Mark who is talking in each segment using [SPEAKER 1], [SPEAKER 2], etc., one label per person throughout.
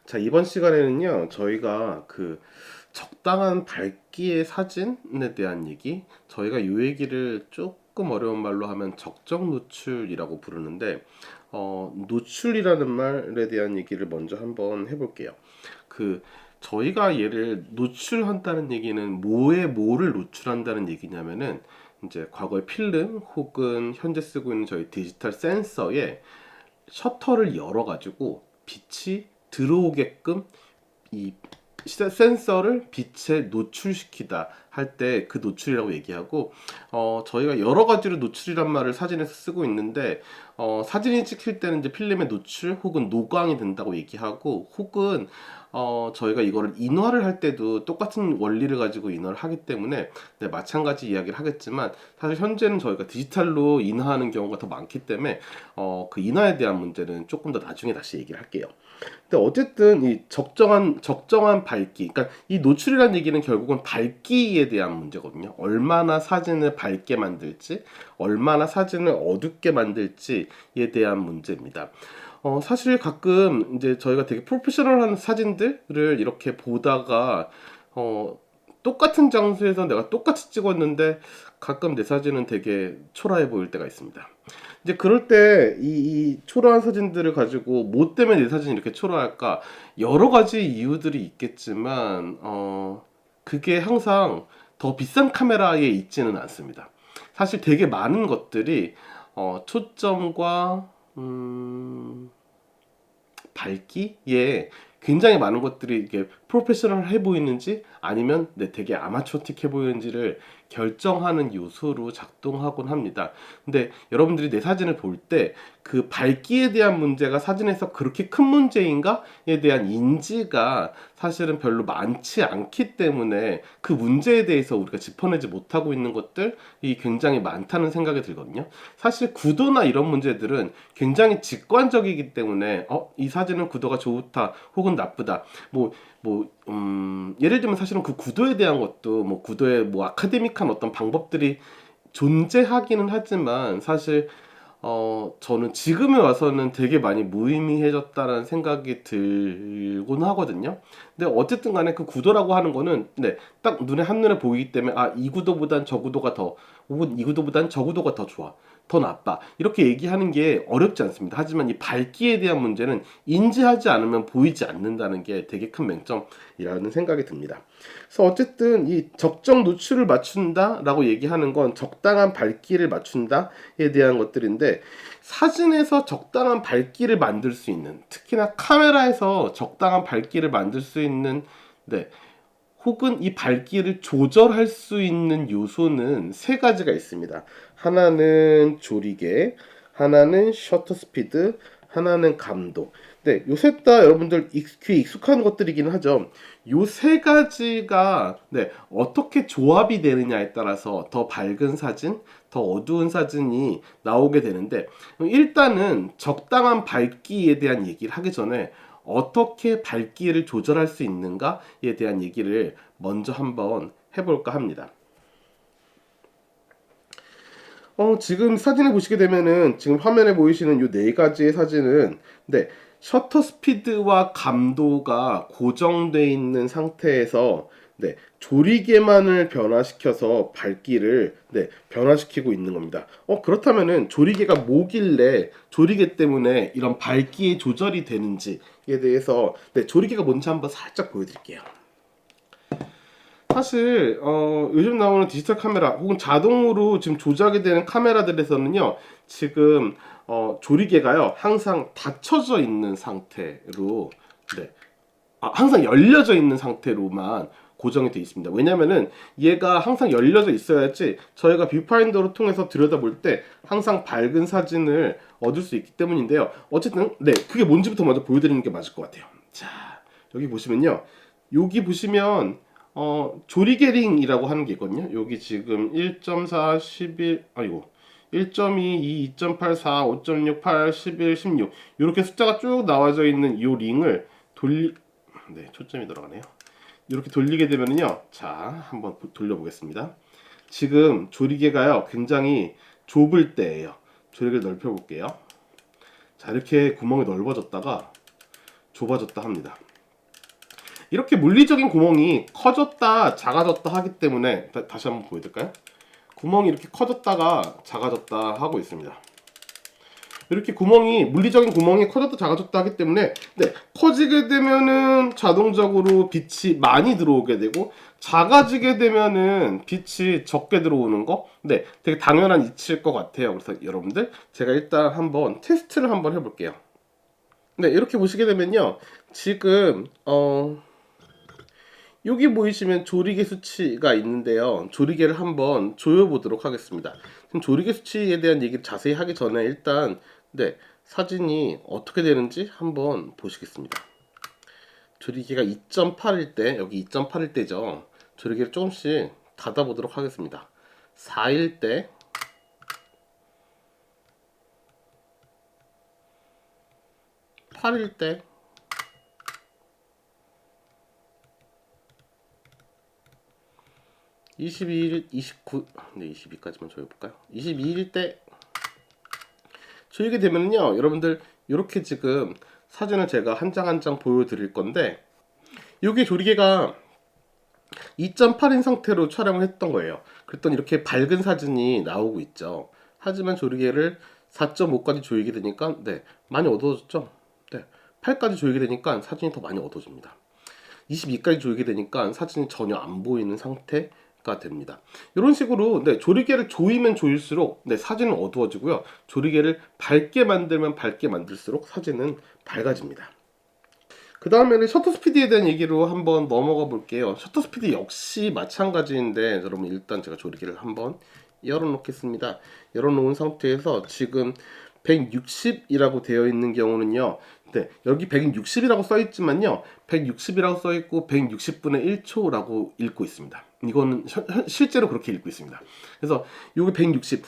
[SPEAKER 1] 자, 이번 시간에는요, 저희가 그 적당한 밝기의 사진에 대한 얘기, 저희가 이 얘기를 조금 어려운 말로 하면 적정 노출이라고 부르는데, 노출이라는 말에 대한 얘기를 먼저 한번 해볼게요. 그 저희가 얘를 노출한다는 얘기는 뭐를 노출한다는 얘기냐면은 이제 과거의 필름 혹은 현재 쓰고 있는 저희 디지털 센서에 셔터를 열어가지고 빛이 들어오게끔 이 센서를 빛에 노출시키다 할 때 그 노출이라고 얘기하고, 저희가 여러 가지로 노출이란 말을 사진에서 쓰고 있는데, 사진이 찍힐 때는 이제 필름의 노출 혹은 노광이 된다고 얘기하고, 혹은 저희가 이거를 인화를 할 때도 똑같은 원리를 가지고 인화를 하기 때문에, 네, 마찬가지 이야기를 하겠지만, 사실 현재는 저희가 디지털로 인화하는 경우가 더 많기 때문에 그 인화에 대한 문제는 조금 더 나중에 다시 얘기를 할게요. 근데 어쨌든 이 적정한 밝기, 그러니까 이 노출이라는 얘기는 결국은 밝기에 대한 문제거든요. 얼마나 사진을 밝게 만들지, 얼마나 사진을 어둡게 만들지에 대한 문제입니다. 사실 가끔 이제 저희가 되게 프로페셔널한 사진들을 이렇게 보다가 어, 똑같은 장소에서 내가 똑같이 찍었는데 가끔 내 사진은 되게 초라해 보일 때가 있습니다. 이제 그럴 때 이 초라한 사진들을 가지고 뭐 때문에 내 사진이 이렇게 초라할까? 여러 가지 이유들이 있겠지만 그게 항상 더 비싼 카메라에 있지는 않습니다. 사실 되게 많은 것들이 초점과 밝기에 굉장히 많은 것들이 이게 프로페셔널해 보이는지 아니면 되게 아마추어틱해 보이는지를 결정하는 요소로 작동하곤 합니다. 근데 여러분들이 내 사진을 볼 때 그 밝기에 대한 문제가 사진에서 그렇게 큰 문제인가에 대한 인지가 사실은 별로 많지 않기 때문에 그 문제에 대해서 우리가 짚어내지 못하고 있는 것들이 굉장히 많다는 생각이 들거든요. 사실 구도나 이런 문제들은 굉장히 직관적이기 때문에 이 사진은 구도가 좋다 혹은 나쁘다, 예를 들면 사실은 그 구도에 대한 것도 뭐 구도의 뭐 아카데믹한 어떤 방법들이 존재하기는 하지만 사실 저는 지금에 와서는 되게 많이 무의미해졌다는 생각이 들곤 하거든요. 근데 어쨌든 간에 그 구도라고 하는 거는 딱 눈에 한눈에 보이기 때문에 이 구도보단 저 구도가 더, 혹은 이 구도보단 저 구도가 더 좋아, 더 나빠, 이렇게 얘기하는 게 어렵지 않습니다. 하지만 이 밝기에 대한 문제는 인지하지 않으면 보이지 않는다는 게 되게 큰 맹점이라는 생각이 듭니다. 그래서 어쨌든 이 적정 노출을 맞춘다라고 얘기하는 건 적당한 밝기를 맞춘다에 대한 것들인데, 사진에서 적당한 밝기를 만들 수 있는, 특히나 카메라에서 적당한 밝기를 만들 수 있는, 네, 혹은 이 밝기를 조절할 수 있는 요소는 세 가지가 있습니다. 하나는 조리개, 하나는 셔터 스피드, 하나는 감도. 네, 요 셋 다 여러분들 귀에 익숙한 것들이긴 하죠. 요 세 가지가 어떻게 조합이 되느냐에 따라서 더 밝은 사진, 더 어두운 사진이 나오게 되는데, 일단은 적당한 밝기에 대한 얘기를 하기 전에 어떻게 밝기를 조절할 수 있는가에 대한 얘기를 먼저 한번 해볼까 합니다. 지금 사진을 보시게 되면은 지금 화면에 보이시는 이 네 가지의 사진은 셔터 스피드와 감도가 고정되어 있는 상태에서 조리개만을 변화시켜서 밝기를 변화시키고 있는 겁니다. 그렇다면은 조리개가 뭐길래 조리개 때문에 이런 밝기의 조절이 되는지에 대해서 조리개가 뭔지 한번 살짝 보여드릴게요. 사실 요즘 나오는 디지털 카메라 혹은 자동으로 지금 조작이 되는 카메라들에서는요, 지금 조리개가요 항상 닫혀져 있는 상태로, 네, 항상 열려져 있는 상태로만 고정이 되어 있습니다. 왜냐면은 얘가 항상 열려져 있어야지 저희가 뷰파인더를 통해서 들여다볼 때 항상 밝은 사진을 얻을 수 있기 때문인데요. 어쨌든 그게 뭔지부터 먼저 보여드리는 게 맞을 것 같아요. 자, 여기 보시면요, 여기 보시면 조리개링이라고 하는 게 있거든요. 여기 지금 1.4, 11, 아이고, 1.2, 2, 2.8, 4, 5.6, 8, 11, 16 이렇게 숫자가 쭉 나와져 있는 이 링을 초점이 들어가네요. 이렇게 돌리게 되면요, 자, 한번 돌려보겠습니다. 지금 조리개가요 굉장히 좁을 때예요. 조리개를 넓혀 볼게요. 자, 이렇게 구멍이 넓어졌다가 좁아졌다 합니다. 이렇게 물리적인 구멍이 커졌다 작아졌다 하기 때문에 다시 한번 보여드릴까요? 구멍이 이렇게 커졌다가 작아졌다 하고 있습니다. 이렇게 구멍이 물리적인 구멍이 커졌다 작아졌다 하기 때문에 커지게 되면은 자동적으로 빛이 많이 들어오게 되고 작아지게 되면은 빛이 적게 들어오는 거 되게 당연한 이치일 것 같아요. 그래서 여러분들 제가 일단 한번 테스트를 한번 해볼게요. 이렇게 보시게 되면요, 지금 여기 보이시면 조리개 수치가 있는데요. 조리개를 한번 조여보도록 하겠습니다. 지금 조리개 수치에 대한 얘기를 자세히 하기 전에 일단 사진이 어떻게 되는지 한번 보시겠습니다. 조리개가 2.8일 때, 여기 2.8일 때죠. 조리개를 조금씩 닫아보도록 하겠습니다. 4일 때, 8일 때, 22일, 29, 22까지만 조여볼까요? 22일 때 조이게 되면요, 여러분들 이렇게 지금 사진을 제가 한 장 한 장 보여드릴 건데, 이게 조리개가 2.8인 상태로 촬영을 했던 거예요. 그랬더니 이렇게 밝은 사진이 나오고 있죠. 하지만 조리개를 4.5까지 조이게 되니까 많이 어두워졌죠. 8까지 조이게 되니까 사진이 더 많이 어두워집니다. 22까지 조이게 되니까 사진이 전혀 안 보이는 상태가 됩니다. 이런 식으로 조리개를 조이면 조일수록 사진은 어두워지고요. 조리개를 밝게 만들면 밝게 만들수록 사진은 밝아집니다. 그 다음에는 셔터 스피드에 대한 얘기로 한번 넘어가 볼게요. 셔터 스피드 역시 마찬가지인데, 여러분 일단 제가 조리개를 한번 열어놓겠습니다. 열어놓은 상태에서 지금 160이라고 되어 있는 경우는요, 여기 160이라고 써 있지만요, 160이라고 써 있고 160분의 1초라고 읽고 있습니다. 이거는 실제로 그렇게 읽고 있습니다. 그래서 요게 160.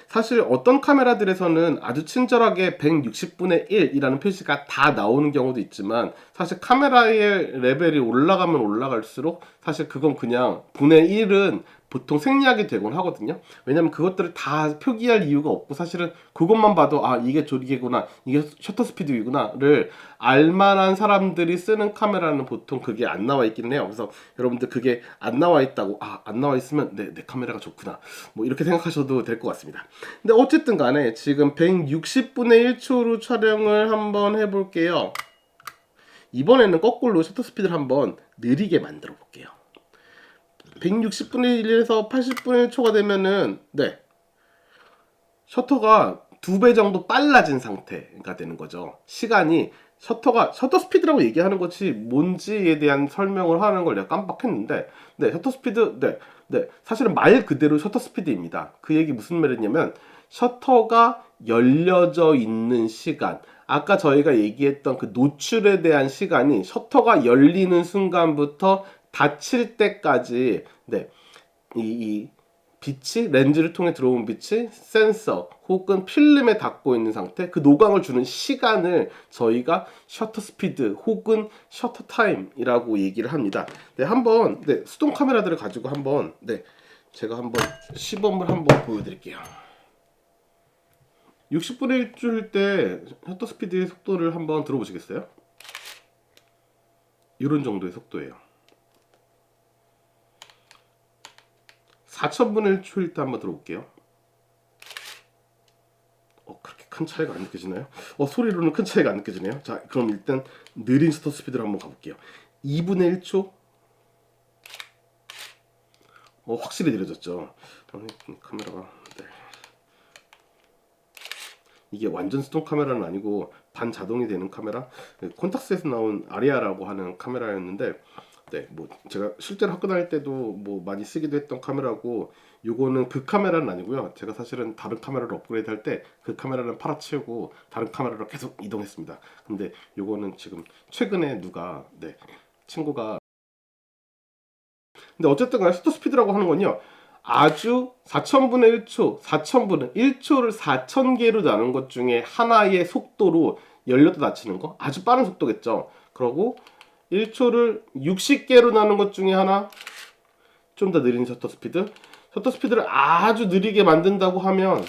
[SPEAKER 1] 사실 어떤 카메라들에서는 아주 친절하게 160분의 1이라는 표시가 다 나오는 경우도 있지만, 사실 카메라의 레벨이 올라가면 올라갈수록 사실 그건 그냥 분의 1은 보통 생략이 되곤 하거든요. 왜냐면 그것들을 다 표기할 이유가 없고, 사실은 그것만 봐도 이게 조리개구나, 이게 셔터 스피드이구나를 알만한 사람들이 쓰는 카메라는 보통 그게 안 나와 있기는 해요. 그래서 여러분들 그게 안 나와 있다고 안 나와 있으면 내 카메라가 좋구나, 뭐 이렇게 생각하셔도 될 것 같습니다. 근데 어쨌든 간에 지금 160분의 1초로 촬영을 한번 해볼게요. 이번에는 거꾸로 셔터 스피드를 한번 느리게 만들어 볼게요. 160분의 1에서 80분의 1초가 되면은 셔터가 2배 정도 빨라진 상태가 되는 거죠. 시간이 셔터 스피드라고 얘기하는 것이 뭔지에 대한 설명을 하는 걸 내가 깜빡했는데, 셔터 스피드, 사실은 말 그대로 셔터 스피드입니다. 그 얘기 무슨 말이냐면, 셔터가 열려져 있는 시간, 아까 저희가 얘기했던 그 노출에 대한 시간이 셔터가 열리는 순간부터 닫힐 때까지 이 빛이, 렌즈를 통해 들어온 빛이 센서 혹은 필름에 닿고 있는 상태, 그 노광을 주는 시간을 저희가 셔터 스피드 혹은 셔터 타임이라고 얘기를 합니다. 한번 수동 카메라들을 가지고 한번 제가 한번 시범을 한번 보여드릴게요. 60분의 1초일 때 셔터 스피드의 속도를 한번 들어보시겠어요? 이런 정도의 속도예요. 4000분의 1초일 때 한번 들어볼게요. 그렇게 큰 차이가 안 느껴지나요? 소리로는 큰 차이가 안 느껴지네요. 자, 그럼 일단 느린 셔터 스피드로 한번 가볼게요. 2분의 1초. 확실히 느려졌죠. 카메라가 이게 완전 수동 카메라는 아니고 반자동이 되는 카메라, 콘탁스에서 나온 아리아라고 하는 카메라였는데, 뭐 제가 실제로 학교 다닐 때도 뭐 많이 쓰기도 했던 카메라고, 요거는 그 카메라는 아니고요. 제가 사실은 다른 카메라를 업그레이드 할 때 그 카메라는 팔아치우고 다른 카메라로 계속 이동했습니다. 근데 요거는 지금 최근에 누가 친구가, 근데 어쨌든 간에 셔터 스피드라고 하는 건요, 아주 4000분의 1초, 4000분의 1초를 4000개로 나눈 것 중에 하나의 속도로 열렸다 닫히는 거, 아주 빠른 속도겠죠. 그러고 1초를 60개로 나눈 것 중에 하나, 좀 더 느린 셔터 스피드. 셔터 스피드를 아주 느리게 만든다고 하면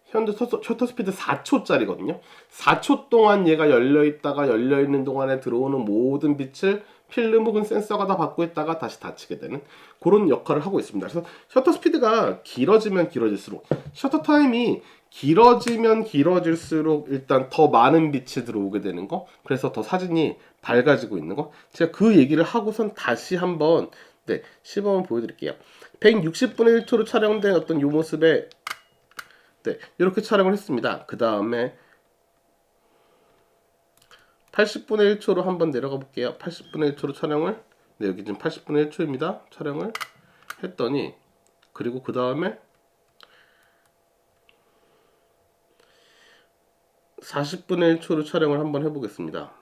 [SPEAKER 1] 현재 셔터 스피드 4초짜리거든요. 4초 동안 얘가 열려있다가 열려있는 동안에 들어오는 모든 빛을 필름 혹은 센서가 다 받고 있다가 다시 닫히게 되는 그런 역할을 하고 있습니다. 그래서 셔터 스피드가 길어지면 길어질수록, 셔터 타임이 길어지면 길어질수록 일단 더 많은 빛이 들어오게 되는 거, 그래서 더 사진이 밝아지고 있는 거, 제가 그 얘기를 하고선 다시 한번 시범을 보여드릴게요. 160분의 1초로 촬영된 어떤 이 모습에 이렇게 촬영을 했습니다. 그 다음에 80분의 1초로 한번 내려가 볼게요. 80분의 1초로 촬영을, 여기 지금 80분의 1초입니다. 촬영을 했더니, 그리고 그 다음에 40분의 1초로 촬영을 한번 해보겠습니다.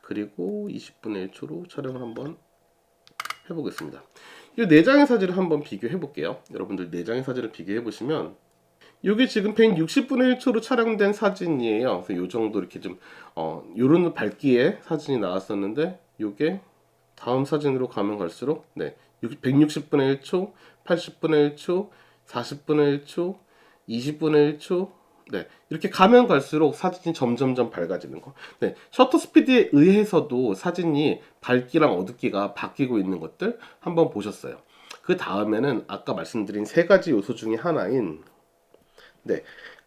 [SPEAKER 1] 그리고 20분의 1초로 촬영을 한번 해보겠습니다. 이 4장의 사진을 한번 비교해 볼게요. 여러분들 4장의 사진을 비교해 보시면, 이게 지금 160분의 1초로 촬영된 사진이에요. 그래서 요 정도 이렇게 좀 요런 밝기의 사진이 나왔었는데, 요게 다음 사진으로 가면 갈수록 160분의 1초, 80분의 1초, 40분의 1초, 20분의 1초, 이렇게 가면 갈수록 사진이 점점점 밝아지는 거. 셔터 스피드에 의해서도 사진이 밝기랑 어둡기가 바뀌고 있는 것들 한번 보셨어요. 그 다음에는 아까 말씀드린 3가지 요소 중에 하나인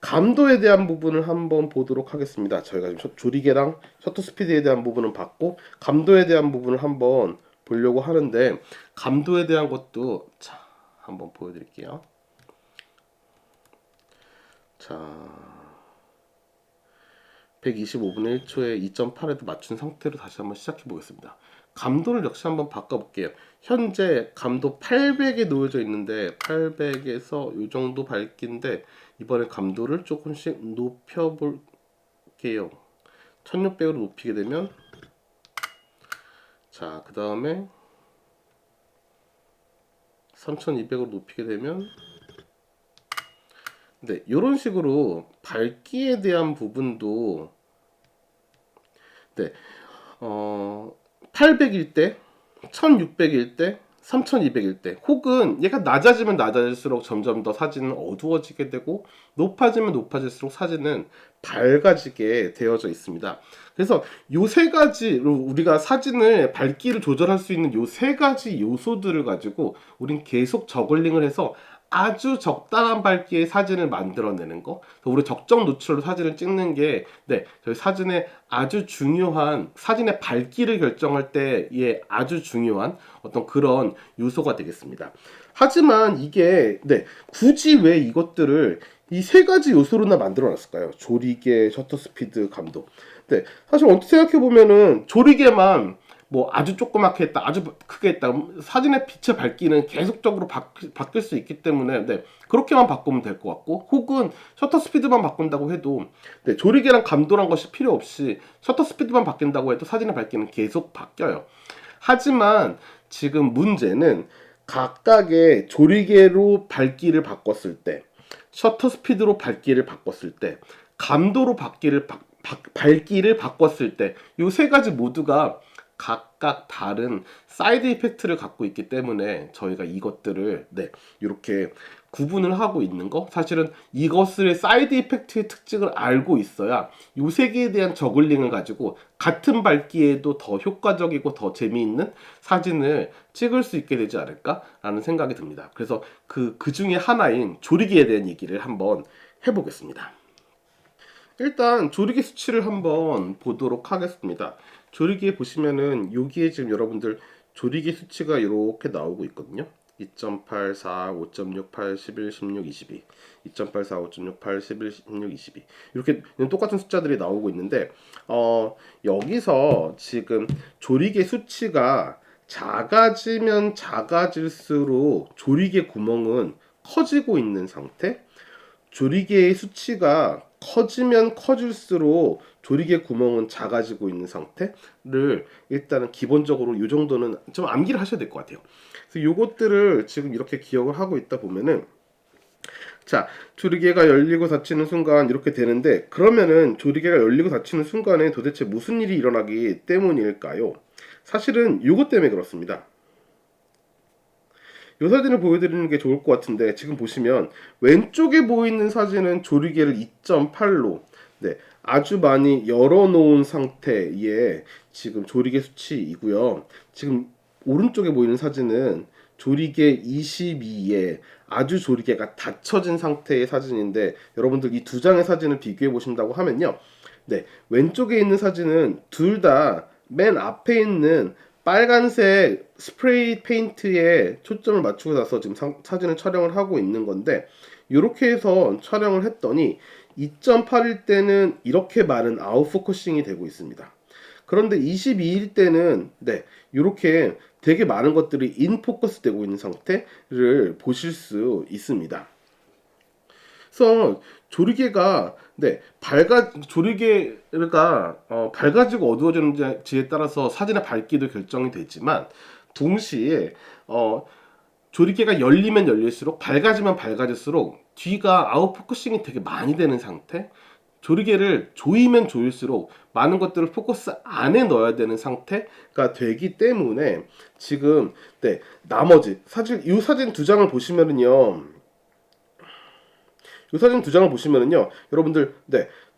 [SPEAKER 1] 감도에 대한 부분을 한번 보도록 하겠습니다. 저희가 지금 조리개랑 셔터 스피드에 대한 부분은 봤고, 감도에 대한 부분을 한번 보려고 하는데, 감도에 대한 것도 한번 보여드릴게요. 자, 125분의 1초에 2.8에도 맞춘 상태로 다시 한번 시작해 보겠습니다. 감도를 역시 한번 바꿔볼게요. 현재 감도 800에 놓여져 있는데, 800에서 이 정도 밝기인데, 이번에 감도를 조금씩 높여볼게요. 1600으로 높이게 되면, 자, 그 다음에 3200으로 높이게 되면, 이런 식으로 밝기에 대한 부분도 800일 때, 1600일 때, 3200일 때, 혹은 얘가 낮아지면 낮아질수록 점점 더 사진은 어두워지게 되고, 높아지면 높아질수록 사진은 밝아지게 되어져 있습니다. 그래서 요 3가지로 우리가 사진을 밝기를 조절할 수 있는 요 3가지 요소들을 가지고 우린 계속 저글링을 해서 아주 적당한 밝기의 사진을 만들어내는 거, 우리 적정 노출로 사진을 찍는 게 저희 사진의 아주 중요한, 사진의 밝기를 결정할 때의 아주 중요한 어떤 그런 요소가 되겠습니다. 하지만 이게 굳이 왜 이것들을 이 3가지 요소로나 만들어 놨을까요? 조리개, 셔터 스피드, 감도. 사실 어떻게 생각해 보면은 조리개만 뭐 아주 조그맣게 했다, 아주 크게 했다, 사진의 빛의 밝기는 계속적으로 바뀔 수 있기 때문에 그렇게만 바꾸면 될 것 같고, 혹은 셔터 스피드만 바꾼다고 해도 조리개랑 감도란 것이 필요 없이 셔터 스피드만 바뀐다고 해도 사진의 밝기는 계속 바뀌어요. 하지만 지금 문제는 각각의 조리개로 밝기를 바꿨을 때, 셔터 스피드로 밝기를 바꿨을 때, 감도로 밝기를 바꿨을 때, 이 3가지 모두가 각각 다른 사이드 이펙트를 갖고 있기 때문에 저희가 이것들을 이렇게 구분을 하고 있는 거, 사실은 이것의 사이드 이펙트의 특징을 알고 있어야 이 3개에 대한 저글링을 가지고 같은 밝기에도 더 효과적이고 더 재미있는 사진을 찍을 수 있게 되지 않을까라는 생각이 듭니다. 그래서 그 중에 하나인 조리개에 대한 얘기를 한번 해보겠습니다. 일단 조리개 수치를 한번 보도록 하겠습니다. 조리개 보시면은 여기에 지금 여러분들 조리개 수치가 이렇게 나오고 있거든요. 2.8, 4, 5.6, 8, 11, 16, 22 2.8, 4, 5.6, 8, 11, 16, 22 이렇게 똑같은 숫자들이 나오고 있는데, 여기서 지금 조리개 수치가 작아지면 작아질수록 조리개 구멍은 커지고 있는 상태, 조리개의 수치가 커지면 커질수록 조리개 구멍은 작아지고 있는 상태를 일단은 기본적으로 이 정도는 좀 암기를 하셔야 될 것 같아요. 그래서 요것들을 지금 이렇게 기억을 하고 있다 보면은, 자, 조리개가 열리고 닫히는 순간 이렇게 되는데, 그러면은 조리개가 열리고 닫히는 순간에 도대체 무슨 일이 일어나기 때문일까요? 사실은 요것 때문에 그렇습니다. 이 사진을 보여드리는 게 좋을 것 같은데, 지금 보시면 왼쪽에 보이는 사진은 조리개를 2.8로 네, 아주 많이 열어놓은 상태의 지금 조리개 수치이고요. 지금 오른쪽에 보이는 사진은 조리개 22에 아주 조리개가 닫혀진 상태의 사진인데, 여러분들 이 두 장의 사진을 비교해 보신다고 하면요, 네, 왼쪽에 있는 사진은 둘 다 맨 앞에 있는 빨간색 스프레이 페인트에 초점을 맞추고 나서 지금 사진을 촬영을 하고 있는 건데, 이렇게 해서 촬영을 했더니 2.8일 때는 이렇게 많은 아웃포커싱이 되고 있습니다. 그런데 22일 때는 네, 이렇게 되게 많은 것들이 인포커스 되고 있는 상태를 보실 수 있습니다. 그래서 조리개가 밝아지고 어두워지는지에 따라서 사진의 밝기도 결정이 되지만, 동시에 조리개가 열리면 열릴수록, 밝아지면 밝아질수록 뒤가 아웃포커싱이 되게 많이 되는 상태, 조리개를 조이면 조일수록 많은 것들을 포커스 안에 넣어야 되는 상태가 되기 때문에, 지금 나머지 사진, 이 사진 두 장을 보시면은요, 여러분들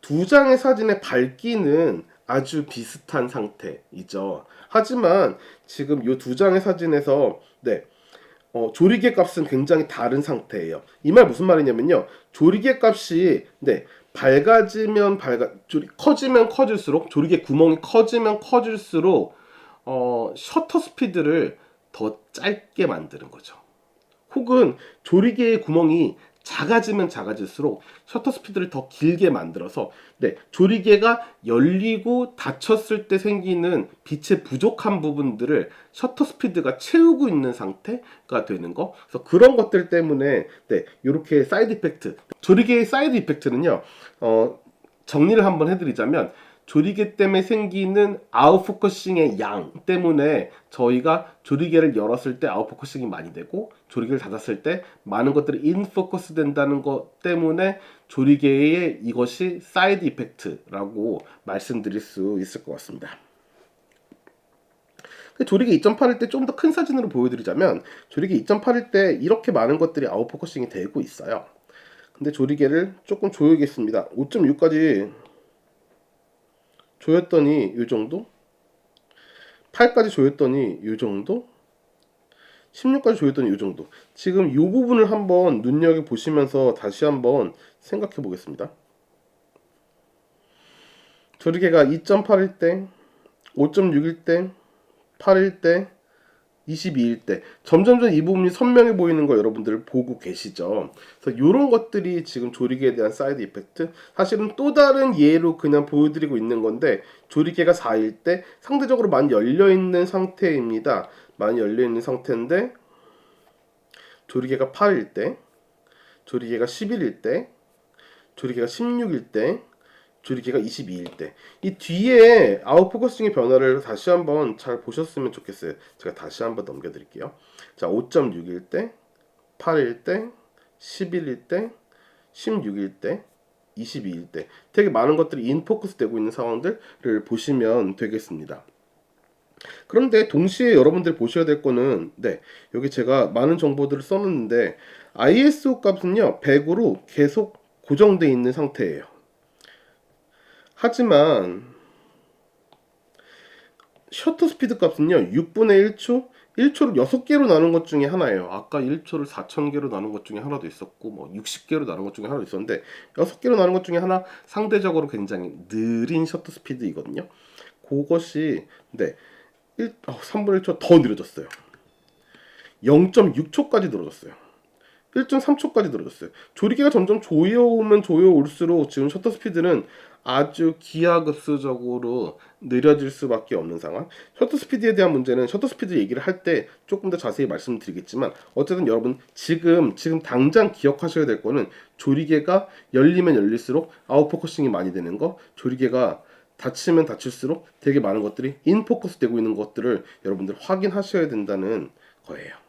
[SPEAKER 1] 두 장의 사진의 밝기는 아주 비슷한 상태이죠. 하지만 지금 이 두 장의 사진에서 조리개 값은 굉장히 다른 상태예요. 이 말 무슨 말이냐면요, 조리개 값이 커지면 커질수록, 조리개 구멍이 커지면 커질수록 셔터 스피드를 더 짧게 만드는 거죠. 혹은 조리개의 구멍이 작아지면 작아질수록 셔터 스피드를 더 길게 만들어서 조리개가 열리고 닫혔을 때 생기는 빛의 부족한 부분들을 셔터 스피드가 채우고 있는 상태가 되는 거. 그래서 그런 것들 때문에 이렇게 사이드 이펙트, 조리개의 사이드 이펙트는요, 정리를 한번 해드리자면, 조리개 때문에 생기는 아웃포커싱의 양 때문에 저희가 조리개를 열었을 때 아웃포커싱이 많이 되고, 조리개를 닫았을 때 많은 것들이 인포커스 된다는 것 때문에 조리개의 이것이 사이드 이펙트라고 말씀드릴 수 있을 것 같습니다. 조리개 2.8일 때 좀 더 큰 사진으로 보여드리자면, 조리개 2.8일 때 이렇게 많은 것들이 아웃포커싱이 되고 있어요. 근데 조리개를 조금 조여야겠습니다. 5.6까지 조였더니 이 정도, 8까지 조였더니 이 정도, 16까지 조였더니 이 정도. 지금 이 부분을 한번 눈여겨 보시면서 다시 한번 생각해 보겠습니다. 조리개가 2.8일 때, 5.6일 때, 8일 때, 22일 때 점점점 이 부분이 선명해 보이는 거 여러분들 보고 계시죠? 그래서 이런 것들이 지금 조리개에 대한 사이드 이펙트, 사실은 또 다른 예로 그냥 보여드리고 있는 건데, 조리개가 4일 때 상대적으로 많이 열려있는 상태입니다. 많이 열려있는 상태인데, 조리개가 8일 때, 조리개가 11일 때, 조리개가 16일 때, 조리개가 22일 때, 이 뒤에 아웃포커싱의 변화를 다시 한번 잘 보셨으면 좋겠어요. 제가 다시 한번 넘겨드릴게요. 자, 5.6일 때, 8일 때, 11일 때, 16일 때, 22일 때 되게 많은 것들이 인포커스 되고 있는 상황들을 보시면 되겠습니다. 그런데 동시에 여러분들이 보셔야 될 거는, 여기 제가 많은 정보들을 써놨는데, ISO 값은요 100으로 계속 고정되어 있는 상태예요. 하지만 셔터 스피드 값은요 6분의 1초, 1초를 6개로 나눈 것 중에 하나예요. 아까 1초를 4,000개로 나눈 것 중에 하나도 있었고, 뭐 60개로 나눈 것 중에 하나도 있었는데, 6개로 나눈 것 중에 하나, 상대적으로 굉장히 느린 셔터 스피드이거든요. 그것이 3분의 1초 더 느려졌어요. 0.6초까지 늘어졌어요. 1.3초까지 늘어졌어요. 조리개가 점점 조여오면 조여올수록 지금 셔터 스피드는 아주 기하급수적으로 느려질 수밖에 없는 상황. 셔터 스피드에 대한 문제는 셔터 스피드 얘기를 할 때 조금 더 자세히 말씀드리겠지만, 어쨌든 여러분 지금 당장 기억하셔야 될 거는, 조리개가 열리면 열릴수록 아웃포커싱이 많이 되는 거, 조리개가 닫히면 닫힐수록 되게 많은 것들이 인포커스 되고 있는 것들을 여러분들 확인하셔야 된다는 거예요.